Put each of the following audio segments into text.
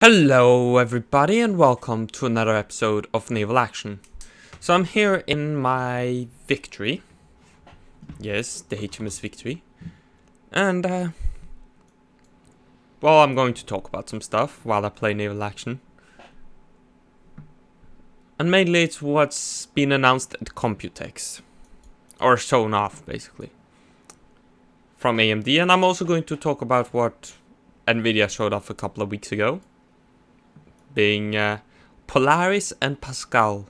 Hello everybody and welcome to another episode of Naval Action. So I'm here in my victory. Yes, the HMS Victory. And well, I'm going to talk about some stuff while I play Naval Action. And mainly it's what's been announced at Computex. Or shown off, basically. From AMD, and I'm also going to talk about what NVidia showed off a couple of weeks ago. Being Polaris and Pascal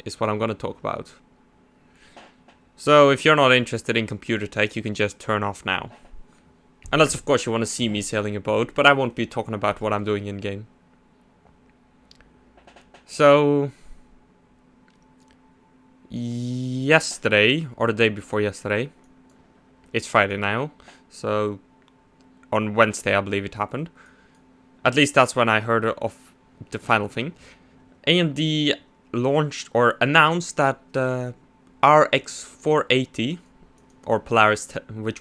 is what I'm going to talk about. So if you're not interested in computer tech, you can just turn off now. Unless of course you want to see me sailing a boat, but I won't be talking about what I'm doing in game. So yesterday, or the day before yesterday, it's Friday now, so on Wednesday I believe it happened. At least that's when I heard of the final thing. AMD launched or announced that RX 480 or Polaris 10, which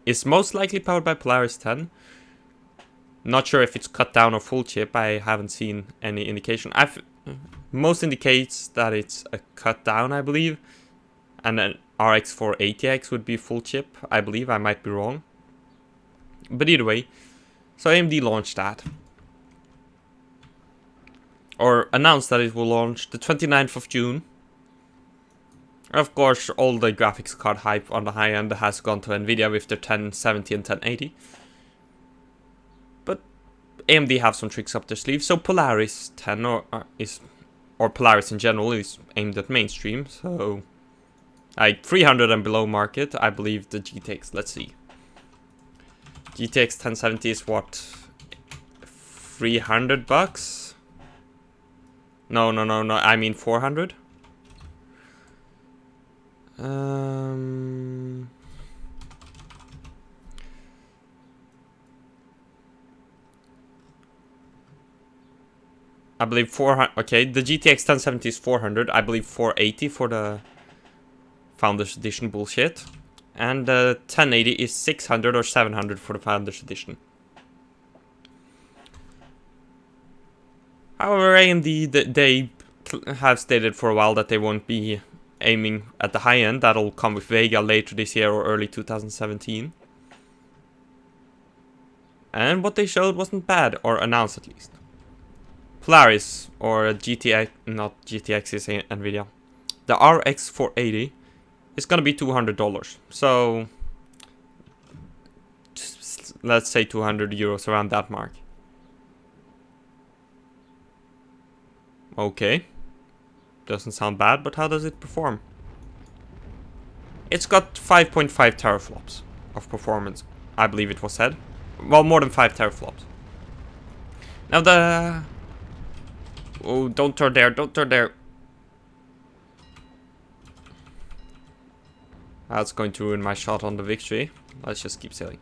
is most likely powered by Polaris 10. Not sure if it's cut down or full chip. I haven't seen any indication. Most indicates that it's a cut down, I believe, and an RX 480X would be full chip. I believe. I might be wrong, but either way, so AMD launched that. Or announced that it will launch the 29th of June. Of course, all the graphics card hype on the high end has gone to NVIDIA with their 1070 and 1080. But AMD have some tricks up their sleeve. So Polaris 10 or Polaris in general is aimed at mainstream. So like 300 and below market, I believe the GTX. Let's see. GTX 1070 is what, $300? No, I mean 400. I believe 400. Okay, the GTX 1070 is 400. I believe 480 for the Founders Edition bullshit. And the 1080 is 600 or 700 for the Founders Edition. However, AMD, they have stated for a while that they won't be aiming at the high end. That'll come with Vega later this year or early 2017. And what they showed wasn't bad, or announced at least. Polaris, or GTX, not GTX is NVIDIA. The RX 480 is gonna be $200. So let's say 200 euros, around that mark. Okay, doesn't sound bad, but how does it perform? It's got 5.5 teraflops of performance, I believe it was said. Well, more than 5 teraflops. Now the... Oh, don't turn there, don't turn there. That's going to ruin my shot on the victory. Let's just keep sailing.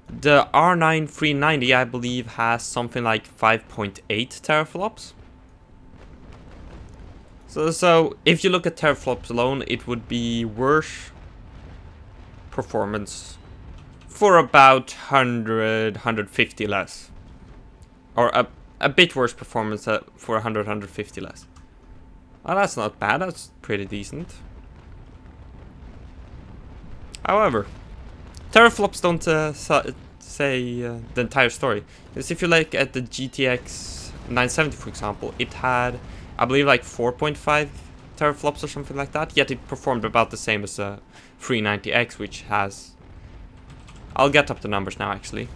The R9 390, I believe, has something like 5.8 teraflops. So if you look at teraflops alone, it would be worse performance for about 100, 150 less. Or a bit worse performance for 100, 150 less. Well, that's not bad, that's pretty decent. However, teraflops don't say the entire story. Because if you look at the GTX 970, for example, it had, I believe, like 4.5 teraflops or something like that. Yet it performed about the same as a 390X, which has... I'll get up the numbers now, actually.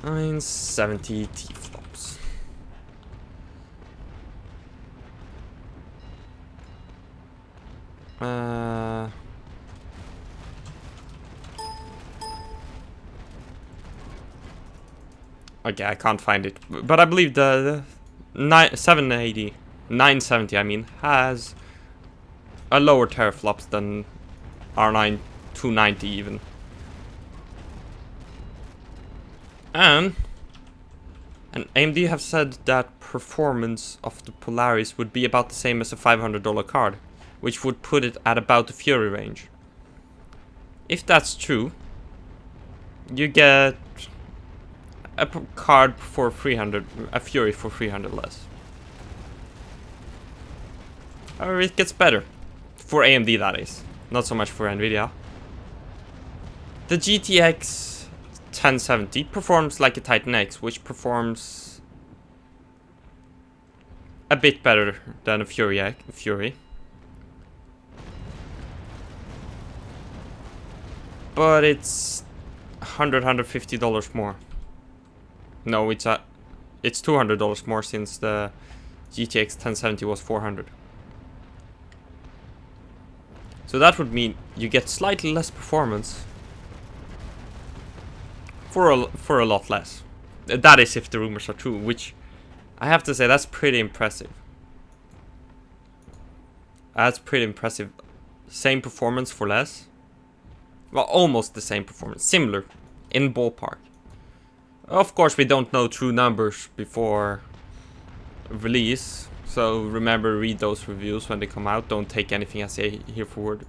970 T-flops. Okay, I can't find it. But I believe the 970, I mean, has a lower teraflops than R9 290 even. And AMD have said that performance of the Polaris would be about the same as a $500 card, which would put it at about the Fury range. If that's true, you get card for 300, a Fury for 300 less. Or it gets better. For AMD, that is. Not so much for NVIDIA. The GTX 1070 performs like a Titan X, which performs a bit better than a Fury. But it's $150 more. No, it's $200 more since the GTX 1070 was $400. So that would mean you get slightly less performance for a lot less. That is if the rumors are true, which I have to say that's pretty impressive. That's pretty impressive. Same performance for less. Well, almost the same performance, similar in ballpark. Of course, we don't know true numbers before release, so remember, read those reviews when they come out. Don't take anything I say here for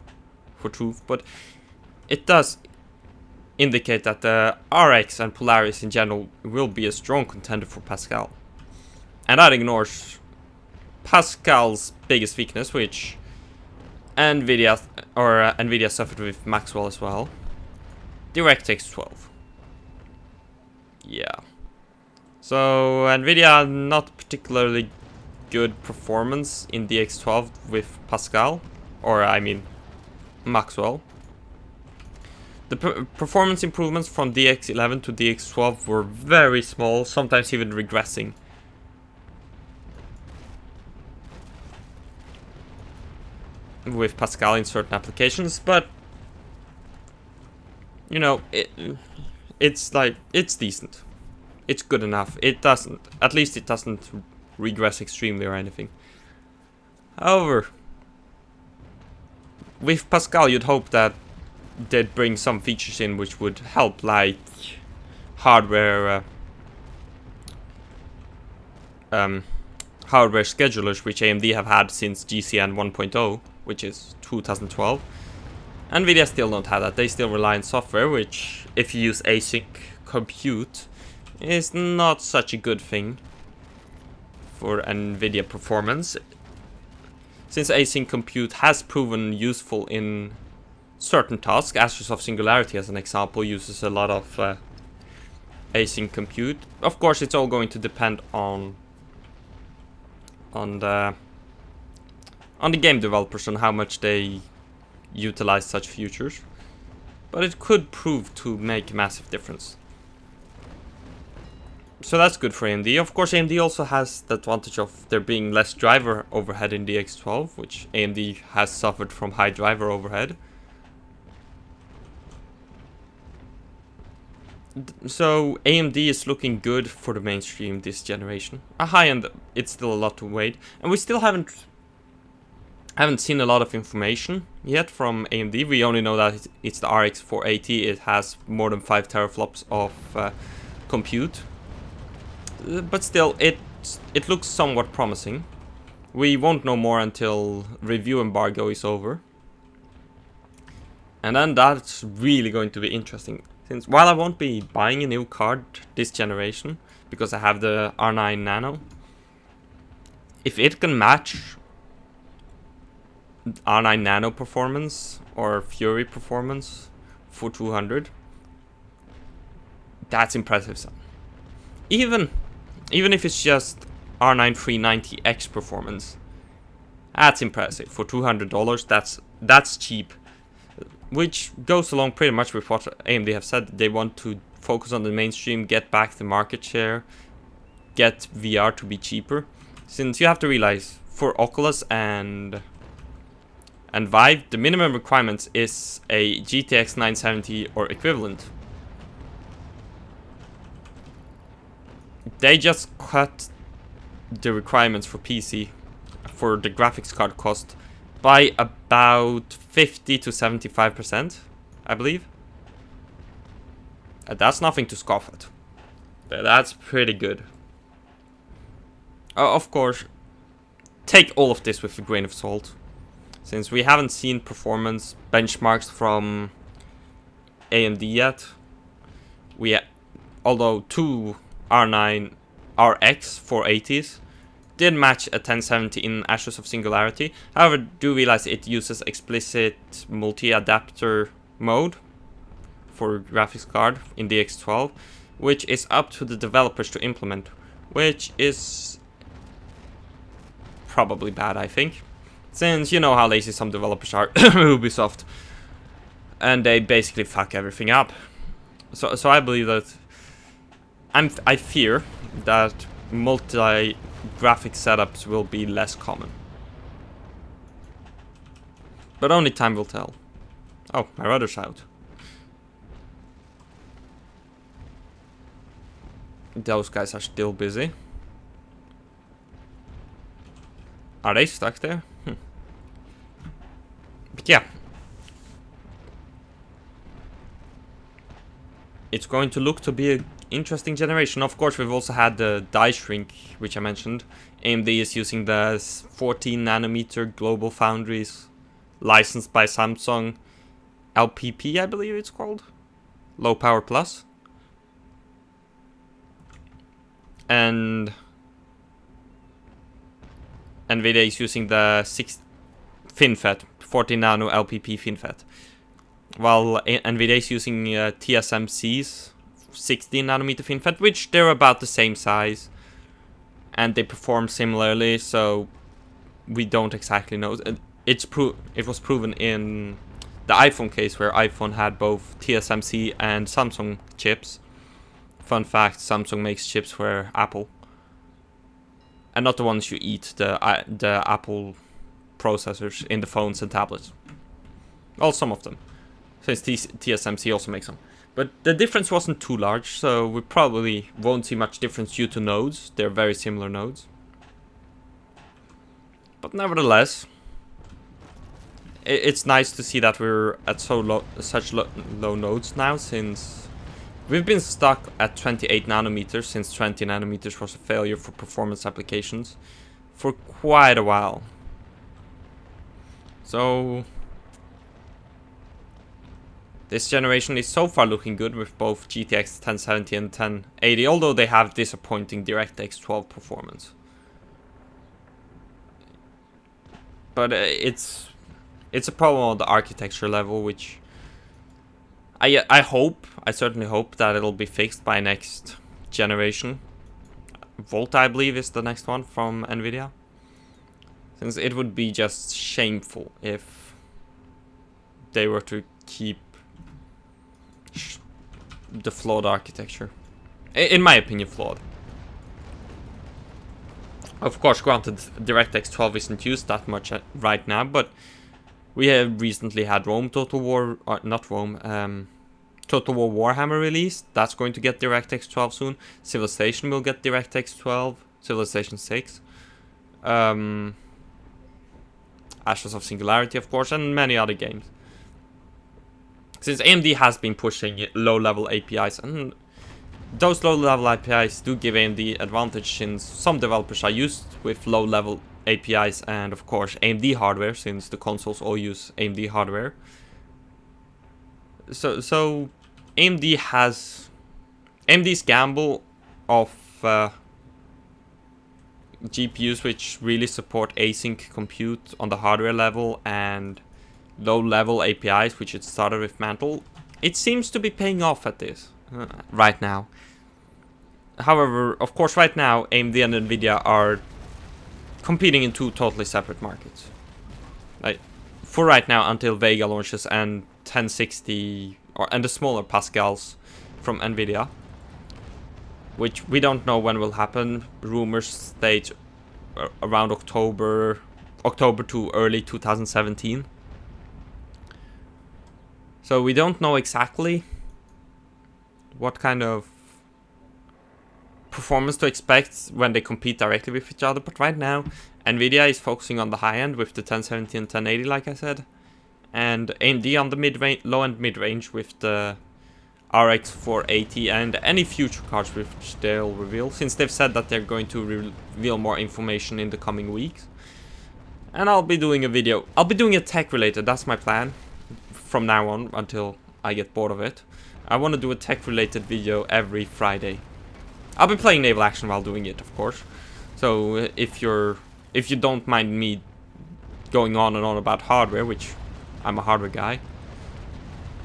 truth, but it does indicate that the RX and Polaris in general will be a strong contender for Pascal. And that ignores Pascal's biggest weakness, which NVIDIA suffered with Maxwell as well. DirectX 12. Yeah. So NVIDIA not particularly good performance in DX12 with Pascal, or I mean Maxwell. The performance improvements from DX11 to DX12 were very small, sometimes even regressing. With Pascal in certain applications, but you know, it's decent. It's good enough. At least it doesn't regress extremely or anything. However, with Pascal you'd hope that they'd bring some features in which would help, like hardware schedulers, which AMD have had since GCN 1.0, which is 2012. NVIDIA still don't have that. They still rely on software, which, if you use async compute, is not such a good thing for NVIDIA performance, since async compute has proven useful in certain tasks. Asus Singularity, as an example, uses a lot of async compute. Of course, it's all going to depend on the game developers and how much they utilize such features, but it could prove to make a massive difference. So that's good for AMD. Of course, AMD also has the advantage of there being less driver overhead in DX12, which AMD has suffered from high driver overhead. So AMD is looking good for the mainstream this generation. A high end, it's still a lot to wait, and we still haven't seen a lot of information yet from AMD. We only know that it's the RX 480. It has more than 5 teraflops of compute, but still, it looks somewhat promising. We won't know more until review embargo is over, and then that's really going to be interesting. Since while I won't be buying a new card this generation because I have the R9 Nano, if it can match R9 Nano performance or Fury performance for 200, that's impressive, son. Even if it's just R9 390X performance, that's impressive. For $200, that's cheap. Which goes along pretty much with what AMD have said. They want to focus on the mainstream, get back the market share, get VR to be cheaper. Since you have to realize, for Oculus and Vive, the minimum requirements is a GTX 970 or equivalent. They just cut the requirements for PC, for the graphics card cost, by about 50 to 75%, I believe. That's nothing to scoff at. That's pretty good. Of course, take all of this with a grain of salt, since we haven't seen performance benchmarks from AMD yet. although two R9 RX 480s did match a 1070 in Ashes of Singularity. However, do realize it uses explicit multi-adapter mode for graphics card in DX12, which is up to the developers to implement, which is probably bad, I think, since you know how lazy some developers are, Ubisoft, and they basically fuck everything up. So I believe that I fear that multi-graphic setups will be less common. But only time will tell. Oh, my rudder's out. Those guys are still busy. Are they stuck there? But yeah. It's going to look to be an interesting generation. Of course, we've also had the die shrink, which I mentioned. AMD is using the 14 nanometer Global Foundries, licensed by Samsung. LPP, I believe it's called. Low Power Plus. And NVIDIA is using the FinFET, 14 nano LPP FinFET. While NVIDIA is using TSMC's 16 nanometer FinFET, which they're about the same size. And they perform similarly, so we don't exactly know. It was proven in the iPhone case, where iPhone had both TSMC and Samsung chips. Fun fact, Samsung makes chips for Apple. And not the ones you eat, the Apple processors in the phones and tablets. Well, some of them, since TSMC also makes them. But the difference wasn't too large, so we probably won't see much difference due to nodes. They're very similar nodes. But nevertheless, it's nice to see that we're at such low nodes now, since we've been stuck at 28 nanometers since 20 nanometers was a failure for performance applications for quite a while. So this generation is so far looking good with both GTX 1070 and 1080, although they have disappointing DirectX 12 performance. But it's a problem on the architecture level, which I certainly hope that it'll be fixed by next generation. Volta, I believe, is the next one from NVIDIA. Since it would be just shameful if they were to keep the flawed architecture. In my opinion, flawed. Of course, granted, DirectX 12 isn't used that much right now, but we have recently had Total War Warhammer released. That's going to get DirectX 12 soon. Civilization will get DirectX 12. Civilization 6. Ashes of Singularity, of course, and many other games. Since AMD has been pushing low-level APIs, and those low-level APIs do give AMD advantage, since some developers are used with low-level APIs and, of course, AMD hardware, since the consoles all use AMD hardware. So AMD's gamble of GPUs which really support async compute on the hardware level and low-level APIs, which it started with Mantle, it seems to be paying off at this right now. However, of course, right now AMD and NVIDIA are competing in two totally separate markets. Like, for right now, until Vega launches and 1060 and the smaller Pascals from NVIDIA, which we don't know when will happen. Rumors state around October to early 2017. So we don't know exactly what kind of performance to expect when they compete directly with each other, but right now NVIDIA is focusing on the high end with the 1070 and 1080, like I said, and AMD on the mid-range, low-end mid-range with the RX 480 and any future cards which they'll reveal, since they've said that they're going to reveal more information in the coming weeks. And I'll be doing a tech related, that's my plan from now on until I get bored of it. I want to do a tech-related video every Friday. I'll be playing Naval Action while doing it, of course. So if you don't mind me going on and on about hardware, which I'm a hardware guy,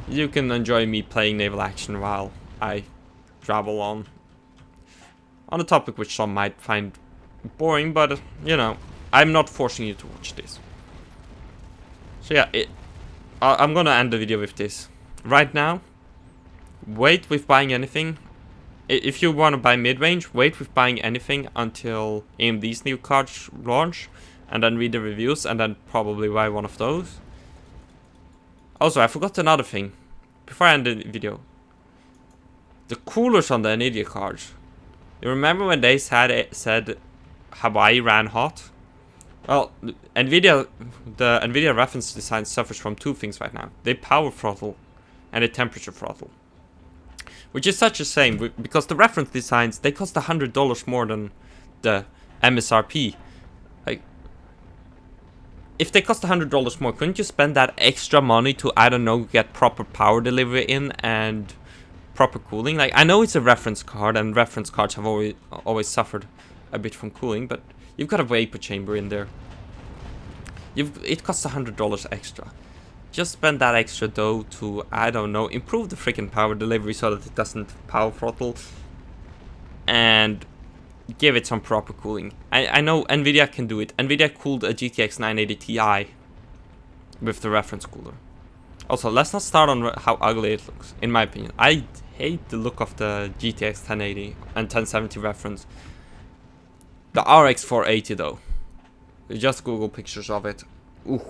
you can enjoy me playing Naval Action while I travel on a topic which some might find boring, but you know, I'm not forcing you to watch this. So yeah, I'm gonna end the video with this. Right now, wait with buying anything. If you want to buy mid-range, wait with buying anything until AMD's new cards launch, and then read the reviews, and then probably buy one of those. Also, I forgot another thing before I end the video. The coolers on the NVIDIA cards. You remember when they said Hawaii ran hot? Well, the NVIDIA reference design suffers from two things right now. They power throttle and they temperature throttle. Which is such a shame, because the reference designs, they cost $100 more than the MSRP. Like, if they cost $100 more, couldn't you spend that extra money to, I don't know, get proper power delivery in and proper cooling? Like, I know it's a reference card, and reference cards have always suffered a bit from cooling, but you've got a vapor chamber in there. It costs $100 extra. Just spend that extra dough to, I don't know, improve the freaking power delivery so that it doesn't power throttle, and give it some proper cooling. I know NVIDIA can do it. NVIDIA cooled a GTX 980 Ti with the reference cooler. Also, let's not start on how ugly it looks, in my opinion. I hate the look of the GTX 1080 and 1070 reference. The RX 480 though. Just Google pictures of it. Ooh,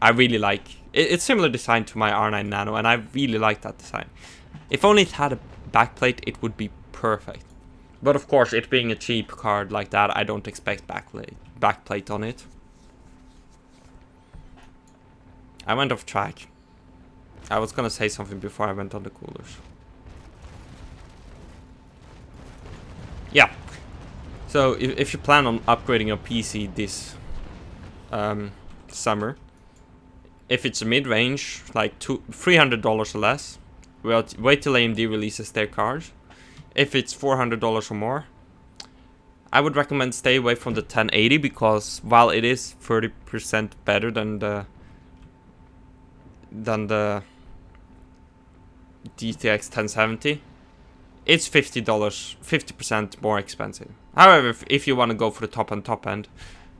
I really like. It's similar design to my R9 Nano, and I really like that design. If only it had a backplate, it would be perfect. But of course, it being a cheap card like that, I don't expect backplate on it. I went off track. I was gonna say something before I went on the coolers. Yeah. So if you plan on upgrading your PC this summer, if it's a mid-range, like $300 or less, well, wait till AMD releases their cards. If it's $400 or more, I would recommend stay away from the 1080, because while it is 30% better than the GTX 1070, it's $50% more expensive. However, if you want to go for the top end,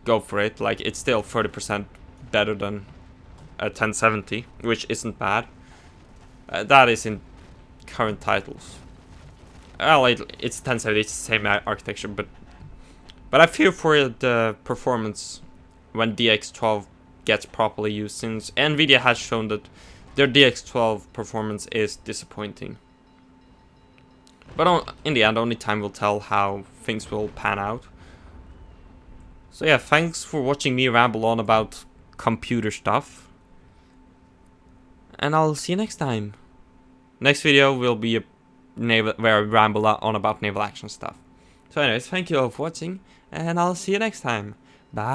go for it. Like, it's still 30% better than a 1070, which isn't bad. That is in current titles. Well, it's 1070, it's the same architecture, but I fear for the performance when DX12 gets properly used, since NVIDIA has shown that their DX12 performance is disappointing. But in the end, only time will tell how things will pan out. So yeah, thanks for watching me ramble on about computer stuff. And I'll see you next time. Next video will be where I ramble on about naval action stuff. So anyways, thank you all for watching, and I'll see you next time. Bye.